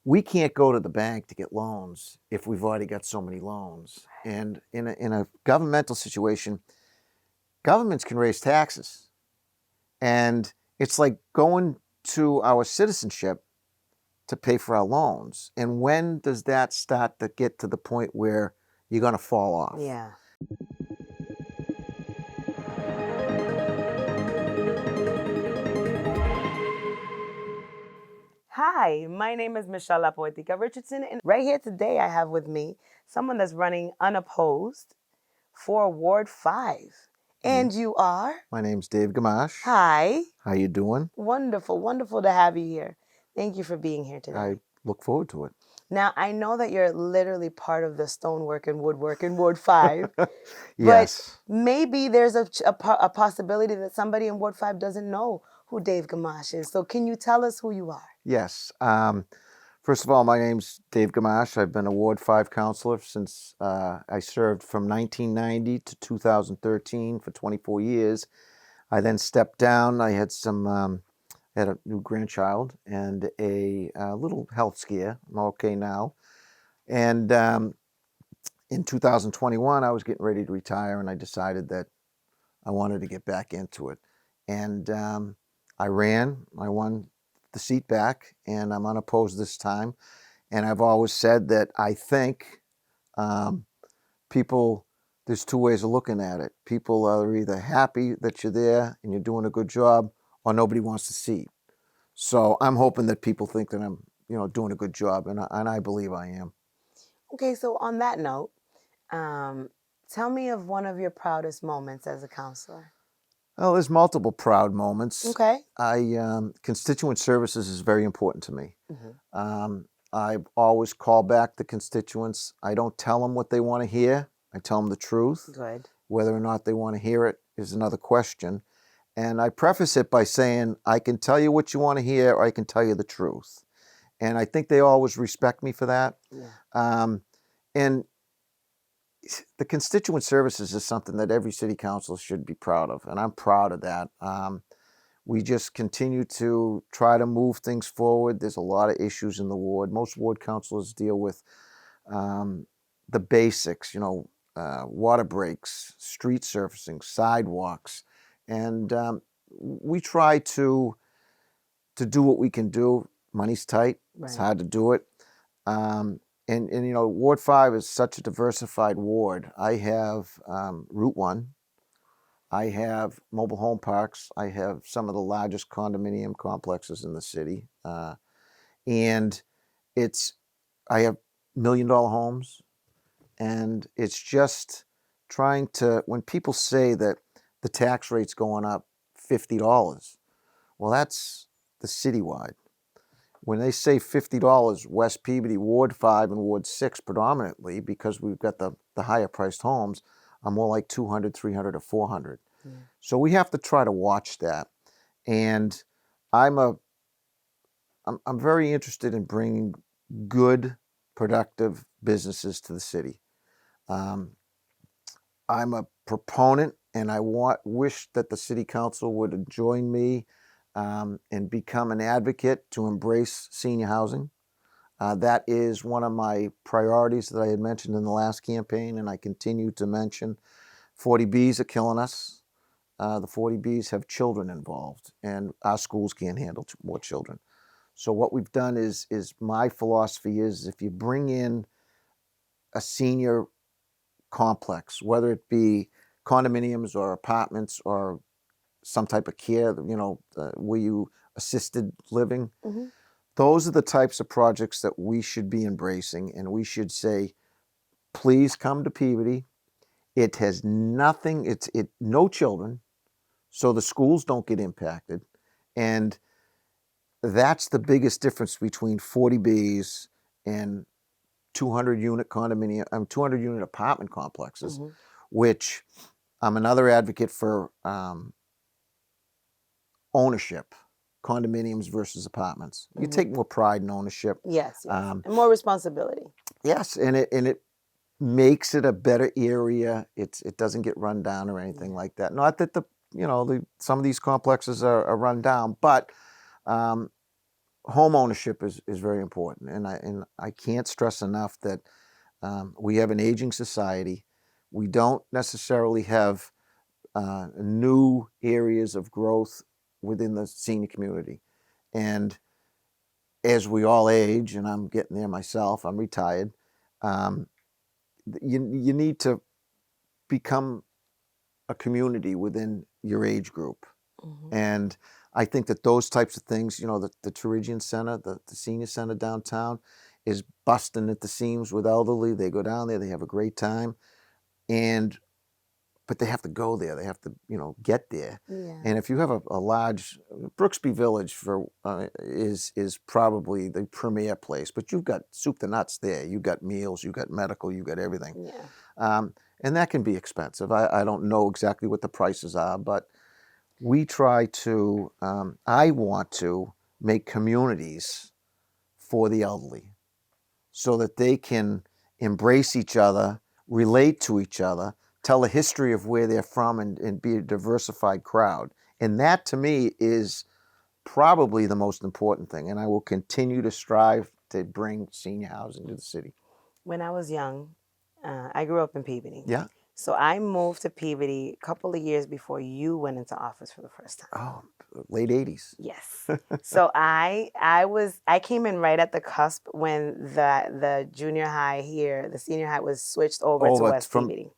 we can't go to the bank to get loans if we've already got so many loans. And in a governmental situation, governments can raise taxes. And it's like going to our citizenship to pay for our loans. And when does that start to get to the point where you're going to fall off? Yeah. Hi, my name is Michelle La Poetica Richardson, and right here today I have with me someone that's running unopposed for Ward 5. And you are? My name's Dave Gamache. Hi. How you doing? Wonderful, wonderful to have you here. Thank you for being here today. I look forward to it. Now, I know that you're literally part of the stonework and woodwork in Ward 5. Yes. But maybe there's a possibility that somebody in Ward 5 doesn't know who Dave Gamache is. So can you tell us who you are? Yes. First of all, my name's Dave Gamache. I've been a Ward 5 councillor since I served from 1990 to 2013 for 24 years. I then stepped down. I had had a new grandchild and a little health scare. I'm okay now. And in 2021, I was getting ready to retire, and I decided that I wanted to get back into it. And I ran. I won the seat back, and I'm unopposed this time. And I've always said that I think people, there's two ways of looking at it. People are either happy that you're there and you're doing a good job, or nobody wants the seat. So I'm hoping that people think that I'm, doing a good job, and I believe I am. Okay, so on that note, tell me of one of your proudest moments as a counselor. Well, there's multiple proud moments. Okay. Constituent services is very important to me. Mm-hmm. I always call back the constituents. I don't tell them what they want to hear. I tell them the truth. Good. Whether or not they want to hear it is another question. And I preface it by saying, I can tell you what you want to hear, or I can tell you the truth. And I think they always respect me for that. Yeah. And the constituent services is something that every city council should be proud of, and I'm proud of that. We just continue to try to move things forward. There's a lot of issues in the ward. Most ward councilors deal with the basics, water breaks, street surfacing, sidewalks, and we try to do what we can do. Money's tight. It's hard to do it. And Ward 5 is such a diversified ward. I have Route 1. I have mobile home parks. I have some of the largest condominium complexes in the city. And I have $1 million homes. And it's just trying to, when people say that the tax rate's going up $50, well, that's the citywide. When they say $50, West Peabody, Ward 5 and Ward 6 predominantly, because we've got the higher priced homes, are more like 200, 300, or 400. Yeah. So we have to try to watch that. And I'm very interested in bringing good, productive businesses to the city. I'm a proponent, and I wish that the city council would join me and become an advocate to embrace senior housing. That is one of my priorities that I had mentioned in the last campaign, and I continue to mention. 40Bs are killing us. The 40Bs have children involved, and our schools can't handle more children. So what we've done is my philosophy is, if you bring in a senior complex, whether it be condominiums or apartments or some type of care, where you assisted living. Mm-hmm. Those are the types of projects that we should be embracing, and we should say, please come to Peabody. It has nothing, no children, so the schools don't get impacted. And that's the biggest difference between 40Bs and 200-unit condominium, 200-unit apartment complexes, mm-hmm. which I'm another advocate for ownership, condominiums versus apartments. You mm-hmm. take more pride in ownership. Yes, and more responsibility. Yes, and it makes it a better area. It doesn't get run down or anything like that. Not that some of these complexes are run down, but home ownership is very important, and I can't stress enough that we have an aging society. We don't necessarily have new areas of growth within the senior community, and as we all age, and I'm getting there myself, I'm retired. Um, you need to become a community within your age group. Mhm. And I think that those types of things, you know, the Terigian Center, the senior center downtown is busting at the seams with elderly. They go down there, they have a great time. But they have to go there. They have to, you know, get there. Yeah. And if you have a large, Brooksby Village is probably the premier place, but you've got soup to nuts there. You've got meals, you've got medical, you've got everything. Yeah. And that can be expensive. I don't know exactly what the prices are, but we try to, I want to make communities for the elderly so that they can embrace each other, relate to each other, tell the history of where they're from, and be a diversified crowd. And that to me is probably the most important thing. And I will continue to strive to bring senior housing to the city. When I was young, I grew up in Peabody. Yeah. So I moved to Peabody a couple of years before you went into office for the first time. Oh, late 80s. Yes. So I came in right at the cusp when the junior high here, the senior high was switched over to West Peabody.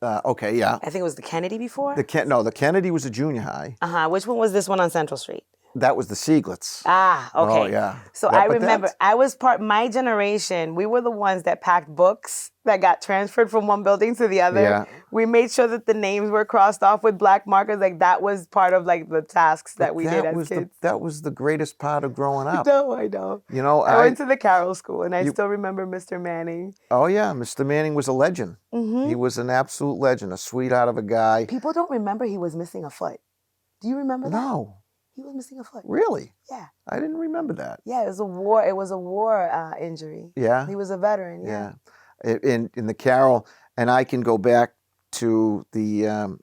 Okay, yeah. I think it was the Kennedy before. The Kennedy was a junior high. Which one was this one on Central Street? That was the Sieglitz. Okay. Oh, yeah. So I remember I was my generation, we were the ones that packed books that got transferred from one building to the other. Yeah. We made sure that the names were crossed off with black markers. Like that was part of like the tasks that we did as kids. That was the greatest part of growing up. No, I know. You know, I went to the Carroll School and I still remember Mr. Manning. Oh, yeah. Mr. Manning was a legend. Mm-hmm. He was an absolute legend, a sweetheart of a guy. People don't remember he was missing a foot. Do you remember that? No. He was missing a foot. Really? Yeah. I didn't remember that. Yeah, it was a war. It was a war injury. Yeah. He was a veteran. Yeah. In the Carroll, and I can go back to the.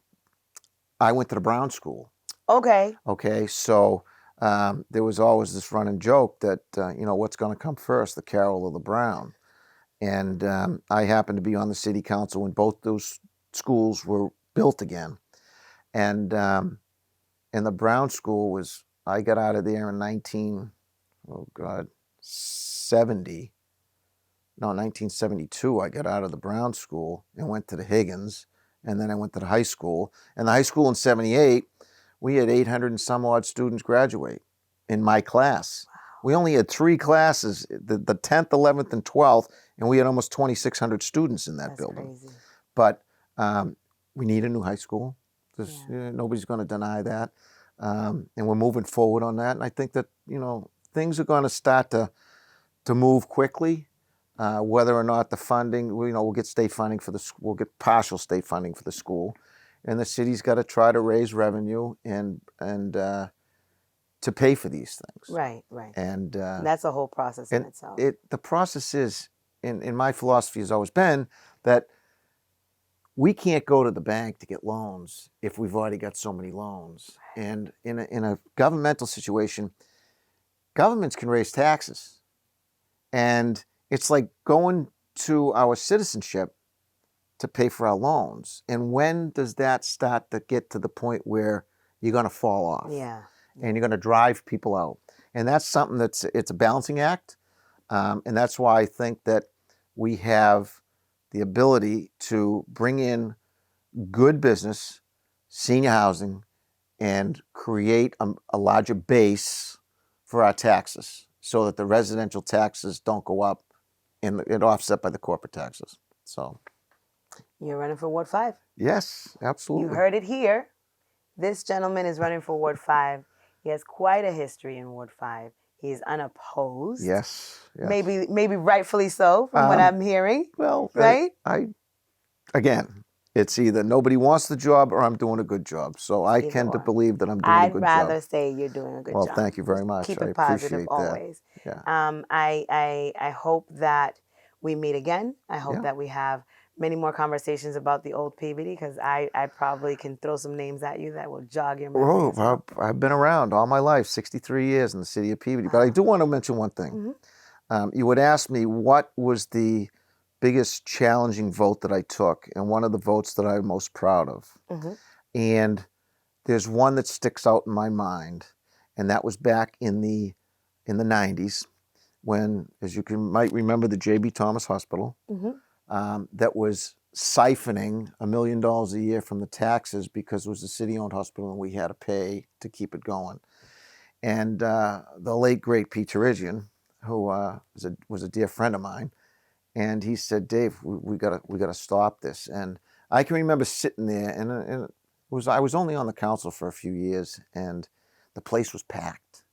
I went to the Brown School. Okay. Okay, so there was always this running joke that you know, what's going to come first, the Carroll or the Brown, and I happened to be on the city council when both those schools were built again, and the Brown School was. I got out of there in 1972. I got out of the Brown School and went to the Higgins, and then I went to the high school. And the high school in 78, we had 800 and some odd students graduate in my class. Wow. We only had 3 classes, the 10th, 11th, and 12th, and we had almost 2,600 students in that building. Crazy. But we need a new high school. Nobody's going to deny that. And we're moving forward on that. And I think that, you know, things are going to start to move quickly. Whether or not the funding, you know, we'll get state funding for we'll get partial state funding for the school, and the city's got to try to raise revenue and to pay for these things. Right. And that's a whole process in itself. The process is, in my philosophy, has always been that we can't go to the bank to get loans if we've already got so many loans. Right. And in a governmental situation, governments can raise taxes, and it's like going to our citizenship to pay for our loans. And when does that start to get to the point where you're going to fall off? Yeah. And you're going to drive people out. And that's something it's a balancing act. And that's why I think that we have the ability to bring in good business, senior housing, and create a larger base for our taxes so that the residential taxes don't go up and it offset by the corporate taxes. So you're running for Ward 5. Yes, absolutely. You heard it here. This gentleman is running for Ward 5. He has quite a history in Ward 5. He is unopposed. Yes. Maybe rightfully so, from what I'm hearing. Well, right? Again, it's either nobody wants the job or I'm doing a good job. So I tend to believe that I'm doing a good job. I'd rather say you're doing a good job. Well, thank you very much. Keep it positive always. Yeah. I hope that we meet again. I hope that we have many more conversations about the old Peabody, because I probably can throw some names at you that will jog your memory Oh, as well. I've been around all my life, 63 years in the city of Peabody. But I do want to mention one thing. You would ask me what was the biggest challenging vote that I took, and one of the votes that I'm most proud of. And there's one that sticks out in my mind, and that was back in the 90s when, as you might remember, the J.B. Thomas Hospital that was siphoning $1 million a year from the taxes because it was a city-owned hospital and we had to pay to keep it going. And the late great Pete Terigian, who was a dear friend of mine, and he said, "Dave, we gotta stop this." And I can remember sitting there, and I was only on the council for a few years, and the place was packed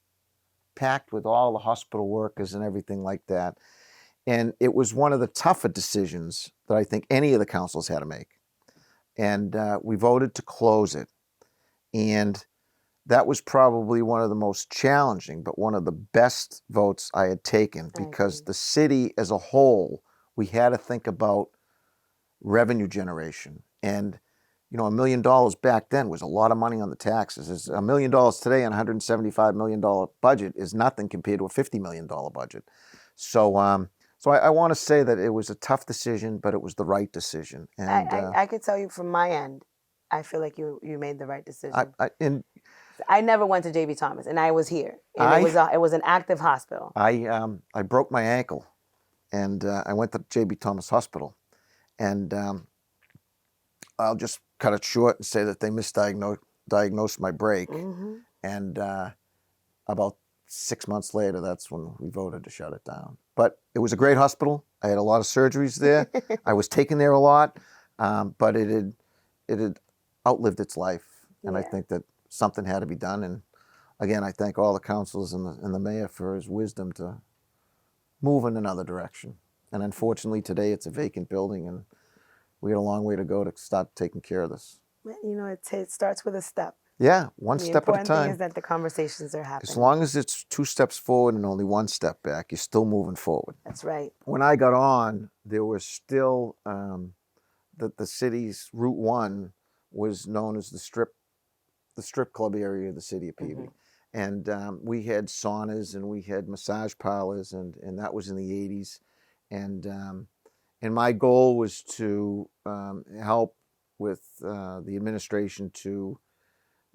with all the hospital workers and everything like that. And it was one of the tougher decisions that I think any of the councils had to make. And we voted to close it. And that was probably one of the most challenging, but one of the best votes I had taken, because the city as a whole, we had to think about revenue generation. And, you know, $1 million back then was a lot of money on the taxes. It's $1 million today on a $175 million budget is nothing compared to a $50 million budget. So, so I want to say that it was a tough decision, but it was the right decision. And I could tell you from my end, I feel like you made the right decision. and I never went to JB Thomas, and I was here, and it was an active hospital. I broke my ankle, and I went to JB Thomas Hospital, and I'll just cut it short and say that they misdiagnosed my break, and about 6 months later, that's when we voted to shut it down. But it was a great hospital. I had a lot of surgeries there. I was taken there a lot, but it had outlived its life, and I think that something had to be done. And again, I thank all the councilors and the mayor for his wisdom to move in another direction. And unfortunately, today it's a vacant building, and we got a long way to go to start taking care of this. You know, it starts with a step. Yeah, one step at a The important thing time. is that the conversations are happening. As long as it's 2 steps forward and only 1 step back, you're still moving forward. That's right. When I got on, there was still the city's Route 1 was known as the strip club area of the city of Peabody. And we had saunas and we had massage parlors, and that was in the 80s. And my goal was to help with the administration to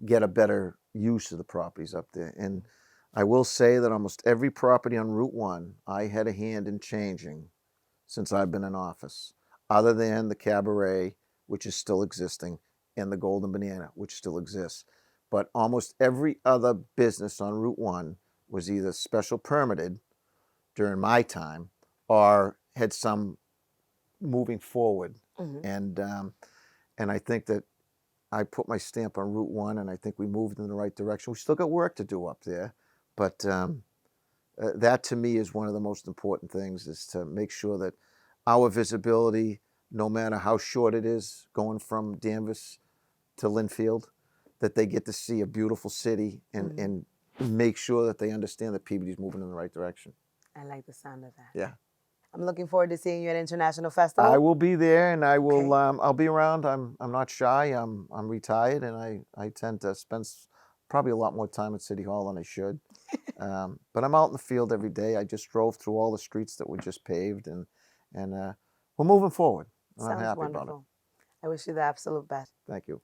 get a better use of the properties up there. And I will say that almost every property on Route 1 I had a hand in changing since I've been in office, other than the Cabaret, which is still existing, and the Golden Banana, which still exists. But almost every other business on Route 1 was either special permitted during my time or had some moving forward. And I think that I put my stamp on Route 1, and I think we moved in the right direction. We still got work to do up there, but that to me is one of the most important things, is to make sure that our visibility, no matter how short it is, going from Danvers to Linfield, that they get to see a beautiful city and make sure that they understand that Peabody's moving in the right direction. I like the sound of that. Yeah. I'm looking forward to seeing you at International Festival. I will be there, and I will. I'll be around. I'm not shy. I'm retired, and I tend to spend probably a lot more time at City Hall than I should. But I'm out in the field every day. I just drove through all the streets that were just paved, and we're moving forward. And I'm happy about it. I wish you the absolute best. Thank you.